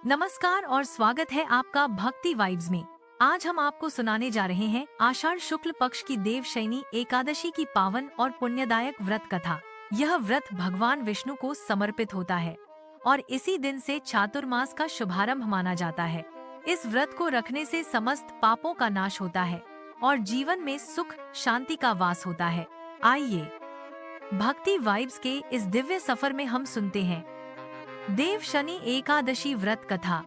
नमस्कार और स्वागत है आपका भक्ति वाइब्स में। आज हम आपको सुनाने जा रहे हैं आषाढ़ शुक्ल पक्ष की देवशयनी एकादशी की पावन और पुण्यदायक व्रत कथा। यह व्रत भगवान विष्णु को समर्पित होता है और इसी दिन से चातुर्मास का शुभारंभ माना जाता है। इस व्रत को रखने से समस्त पापों का नाश होता है और जीवन में सुख शांति का वास होता है। आइए भक्ति वाइब्स के इस दिव्य सफर में हम सुनते हैं देव शनि एकादशी व्रत कथा।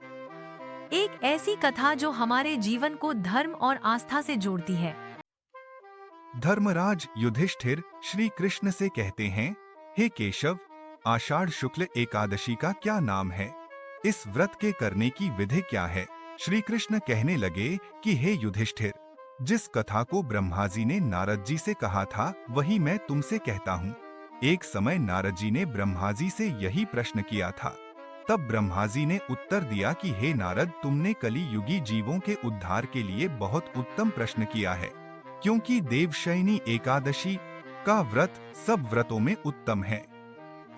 एक ऐसी कथा जो हमारे जीवन को धर्म और आस्था से जोड़ती है। धर्मराज युधिष्ठिर श्री कृष्ण से कहते हैं, हे केशव, आषाढ़ शुक्ल एकादशी का क्या नाम है? इस व्रत के करने की विधि क्या है? श्री कृष्ण कहने लगे कि हे युधिष्ठिर, जिस कथा को ब्रह्मा जी ने नारद जी से कहा था वही मैं तुमसे कहता हूँ। एक समय नारद जी ने ब्रह्मा जी से यही प्रश्न किया था। तब ब्रह्मा जी ने उत्तर दिया कि हे नारद, तुमने कली युगी जीवों के उद्धार के लिए बहुत उत्तम प्रश्न किया है, क्योंकि देवशयनी एकादशी का व्रत सब व्रतों में उत्तम है।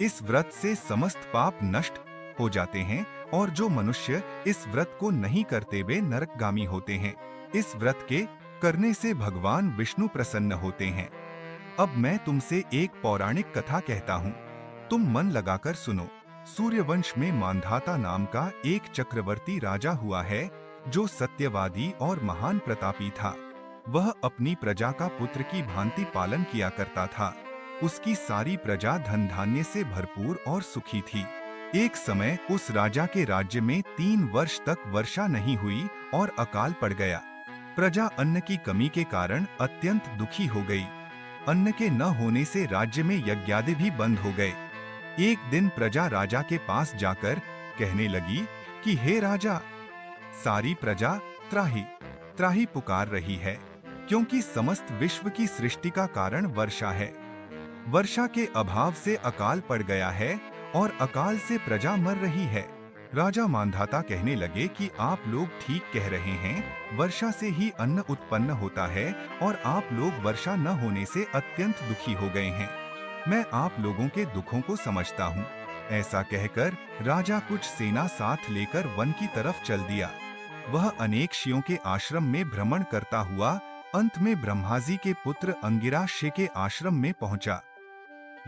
इस व्रत से समस्त पाप नष्ट हो जाते हैं और जो मनुष्य इस व्रत को नहीं करते वे नरकगामी होते हैं। इस व्रत के करने से भगवान विष्णु प्रसन्न होते हैं। अब मैं तुमसे एक पौराणिक कथा कहता हूँ, तुम मन लगाकर सुनो। सूर्यवंश में मांधाता नाम का एक चक्रवर्ती राजा हुआ है जो सत्यवादी और महान प्रतापी था। वह अपनी प्रजा का पुत्र की भांति पालन किया करता था। उसकी सारी प्रजा धन धान्य से भरपूर और सुखी थी। एक समय उस राजा के राज्य में 3 वर्ष तक वर्षा नहीं हुई और अकाल पड़ गया। प्रजा अन्न की कमी के कारण अत्यंत दुखी हो गई। अन्न के न होने से राज्य में यज्ञादि भी बंद हो गए। एक दिन प्रजा राजा के पास जाकर कहने लगी कि हे राजा, सारी प्रजा त्राही त्राही पुकार रही है, क्योंकि समस्त विश्व की सृष्टि का कारण वर्षा है। वर्षा के अभाव से अकाल पड़ गया है और अकाल से प्रजा मर रही है। राजा मांधाता कहने लगे कि आप लोग ठीक कह रहे हैं, वर्षा से ही अन्न उत्पन्न होता है और आप लोग वर्षा न होने से अत्यंत दुखी हो गए हैं। मैं आप लोगों के दुखों को समझता हूँ। ऐसा कहकर राजा कुछ सेना साथ लेकर वन की तरफ चल दिया। वह अनेक ऋषियों के आश्रम में भ्रमण करता हुआ अंत में ब्रह्मा जी के पुत्र अंगिराश्य के आश्रम में पहुंचा।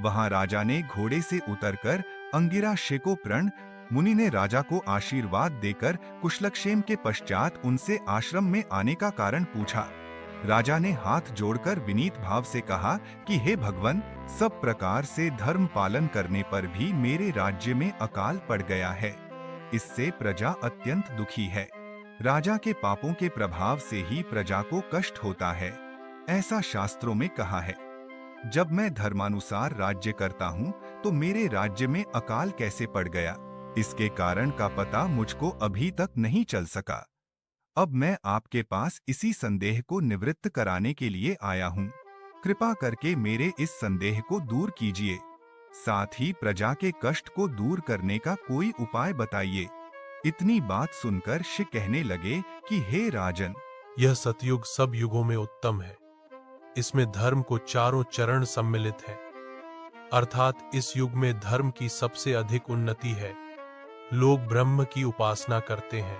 वहां राजा ने घोड़े से उतरकर अंगिराश्य को प्रण मुनि ने राजा को आशीर्वाद देकर कुशलक्षेम के पश्चात उनसे आश्रम में आने का कारण पूछा। राजा ने हाथ जोड़कर विनीत भाव से कहा कि हे भगवान, सब प्रकार से धर्म पालन करने पर भी मेरे राज्य में अकाल पड़ गया है। इससे प्रजा अत्यंत दुखी है। राजा के पापों के प्रभाव से ही प्रजा को कष्ट होता है, ऐसा शास्त्रों में कहा है। जब मैं धर्मानुसार राज्य करता हूँ तो मेरे राज्य में अकाल कैसे पड़ गया, इसके कारण का पता मुझको अभी तक नहीं चल सका। अब मैं आपके पास इसी संदेह को निवृत्त कराने के लिए आया हूँ। कृपा करके मेरे इस संदेह को दूर कीजिए। साथ ही प्रजा के कष्ट को दूर करने का कोई उपाय बताइए। इतनी बात सुनकर ऋषि कहने लगे कि हे राजन, यह सतयुग सब युगों में उत्तम है। इसमें धर्म को चारों चरण सम्मिलित है, अर्थात इस युग में धर्म की सबसे अधिक उन्नति है। लोग ब्रह्म की उपासना करते हैं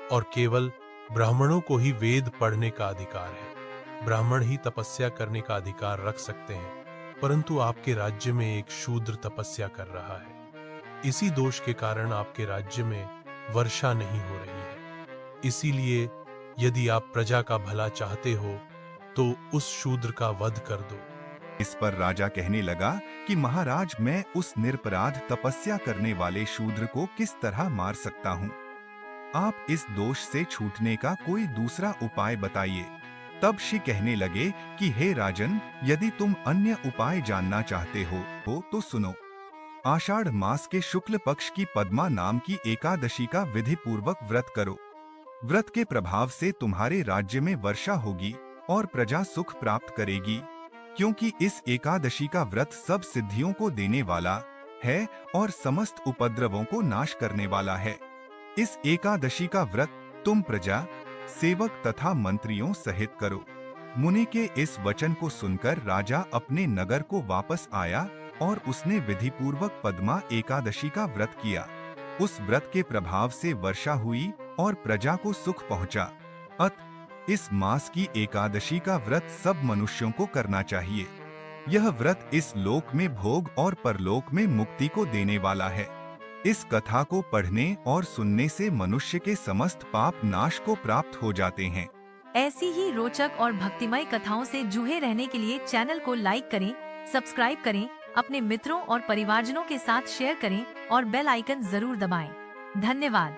और केवल ब्राह्मणों को ही वेद पढ़ने का अधिकार है। ब्राह्मण ही तपस्या करने का अधिकार रख सकते हैं, परंतु आपके राज्य में एक शूद्र तपस्या कर रहा है। इसी दोष के कारण आपके राज्य में वर्षा नहीं हो रही है। इसीलिए यदि आप प्रजा का भला चाहते हो तो उस शूद्र का वध कर दो। इस पर राजा कहने लगा कि महाराज, मैं उस निरपराध तपस्या करने वाले शूद्र को किस तरह मार सकता हूँ? आप इस दोष से छूटने का कोई दूसरा उपाय बताइए। तब ऋषि कहने लगे कि हे राजन, यदि तुम अन्य उपाय जानना चाहते हो तो सुनो। आषाढ़ मास के शुक्ल पक्ष की पद्मा नाम की एकादशी का विधि पूर्वक व्रत करो। व्रत के प्रभाव से तुम्हारे राज्य में वर्षा होगी और प्रजा सुख प्राप्त करेगी, क्योंकि इस एकादशी का व्रत सब सिद्धियों को देने वाला है और समस्त उपद्रवों को नाश करने वाला है। इस एकादशी का व्रत तुम प्रजा, सेवक तथा मंत्रियों सहित करो। मुनि के इस वचन को सुनकर राजा अपने नगर को वापस आया और उसने विधि पूर्वक पद्मा एकादशी का व्रत किया। उस व्रत के प्रभाव से वर्षा हुई और प्रजा को सुख पहुंचा। इस मास की एकादशी का व्रत सब मनुष्यों को करना चाहिए। यह व्रत इस लोक में भोग और परलोक में मुक्ति को देने वाला है। इस कथा को पढ़ने और सुनने से मनुष्य के समस्त पाप नाश को प्राप्त हो जाते हैं। ऐसी ही रोचक और भक्तिमय कथाओं से जुड़े रहने के लिए चैनल को लाइक करें, सब्सक्राइब करें, अपने मित्रों और परिवारजनों के साथ शेयर करें और बेल आइकन जरूर दबाएं। धन्यवाद।